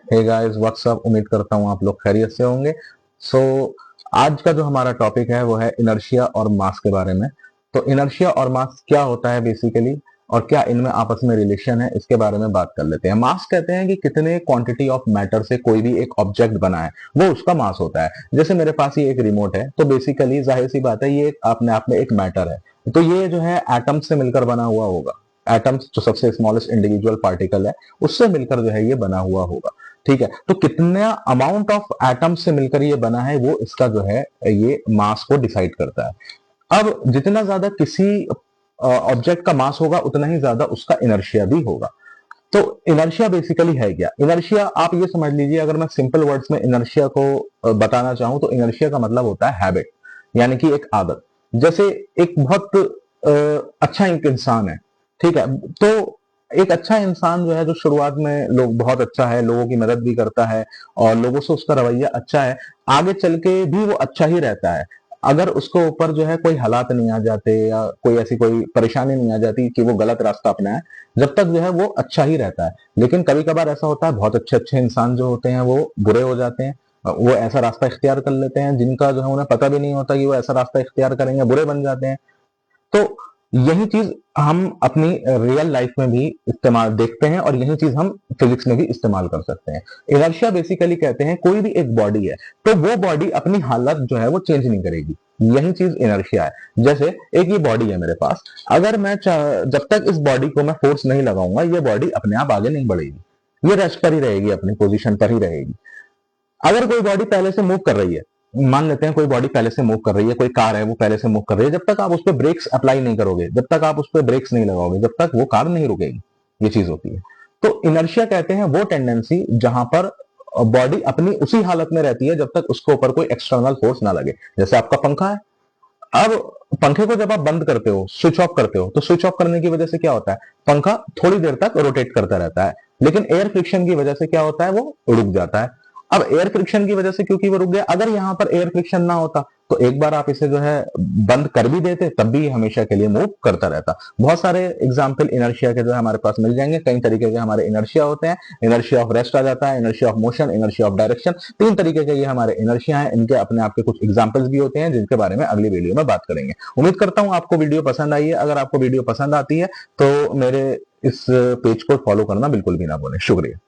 Hey guys what's up, उम्मीद करता हूँ आप लोग खैरियत से होंगे। सो आज का जो हमारा टॉपिक है वो है इनर्शिया और मास के बारे में। तो इनर्शिया और मास क्या होता है बेसिकली, और क्या इनमें आपस में रिलेशन है, इसके बारे में बात कर लेते हैं। मास कहते हैं कि कितने क्वांटिटी ऑफ मैटर से कोई भी एक ऑब्जेक्ट बना है वो उसका मास होता है। जैसे मेरे पास ये एक रिमोट है, तो बेसिकली जाहिर सी बात है ये अपने आप में एक मैटर है। तो ये जो है एटम से मिलकर बना हुआ होगा। एटम्स जो सबसे स्मॉलेस्ट इंडिविजुअल पार्टिकल है उससे मिलकर जो है ये बना हुआ होगा। ठीक है, तो कितना अमाउंट ऑफ एटम से मिलकर ये बना है वो इसका जो है ये मास को डिसाइड करता है। अब जितना ज्यादा किसी ऑब्जेक्ट का मास होगा उतना ही ज्यादा उसका इनर्शिया भी होगा। तो इनर्शिया बेसिकली है क्या? इनर्शिया आप ये समझ लीजिए, अगर मैं सिंपल वर्ड्स में इनर्शिया को बताना चाहूं तो इनर्शिया का मतलब होता है हैबिट, यानी कि एक आदत। जैसे एक बहुत अच्छा एक इंसान है, ठीक है, तो एक अच्छा इंसान जो है, जो शुरुआत में लोग बहुत अच्छा है, लोगों की मदद भी करता है और लोगों से उसका रवैया अच्छा है, आगे चल के भी वो अच्छा ही रहता है। अगर उसके ऊपर जो है कोई हालात नहीं आ जाते या कोई ऐसी कोई परेशानी नहीं आ जाती कि वो गलत रास्ता अपनाए, जब तक जो है वो अच्छा ही रहता है। लेकिन कभी कभार ऐसा होता है, बहुत अच्छे अच्छे इंसान जो होते हैं वो बुरे हो जाते हैं, वो ऐसा रास्ता इख्तियार कर लेते हैं जिनका जो है उन्हें पता भी नहीं होता कि वो ऐसा रास्ता इख्तियार करेंगे, बुरे बन जाते हैं। तो यही चीज हम अपनी रियल लाइफ में भी इस्तेमाल देखते हैं और यही चीज हम फिजिक्स में भी इस्तेमाल कर सकते हैं। इनर्शिया बेसिकली कहते हैं कोई भी एक बॉडी है तो वो बॉडी अपनी हालत जो है वो चेंज नहीं करेगी, यही चीज इनर्शिया है। जैसे एक ये बॉडी है मेरे पास, अगर मैं जब तक इस बॉडी को मैं फोर्स नहीं लगाऊंगा ये बॉडी अपने आप आगे नहीं बढ़ेगी, ये रेस्ट पर ही रहेगी, अपनी पोजीशन पर ही रहेगी। अगर कोई बॉडी पहले से मूव कर रही है, मान लेते हैं कोई बॉडी पहले से मूव कर रही है, कोई कार है वो पहले से मूव कर रही है, जब तक आप उस पर ब्रेक्स अप्लाई नहीं करोगे, जब तक आप उस पर ब्रेक्स नहीं लगाओगे, जब तक वो कार नहीं रुकेगी। ये चीज होती है। तो इनर्शिया कहते हैं वो टेंडेंसी जहां पर बॉडी अपनी उसी हालत में रहती है जब तक उसके ऊपर कोई एक्सटर्नल फोर्स ना लगे। जैसे आपका पंखा है, अब पंखे को जब आप बंद करते हो, स्विच ऑफ करते हो, तो स्विच ऑफ करने की वजह से क्या होता है, पंखा थोड़ी देर तक रोटेट करता रहता है, लेकिन एयर फ्रिक्शन की वजह से क्या होता है, वो रुक जाता है। अब एयर फ्रिक्शन की वजह से क्योंकि वो रुक गया, अगर यहां पर एयर फ्रिक्शन ना होता तो एक बार आप इसे जो है बंद कर भी देते तब भी हमेशा के लिए मूव करता रहता। बहुत सारे एग्जाम्पल इनर्शिया के जो है हमारे पास मिल जाएंगे, कई तरीके के हमारे इनर्शिया होते हैं। इनर्शिया ऑफ रेस्ट आ जाता है, inertia of motion, inertia of direction, तीन तरीके के ये हमारे इनर्शिया हैं। इनके अपने आपके कुछ एग्जाम्पल्स भी होते हैं जिनके बारे में अगली वीडियो में बात करेंगे। उम्मीद करता हूं आपको वीडियो पसंद आई है। अगर आपको वीडियो पसंद आती है तो मेरे इस पेज को फॉलो करना बिल्कुल भी ना भूलें। शुक्रिया।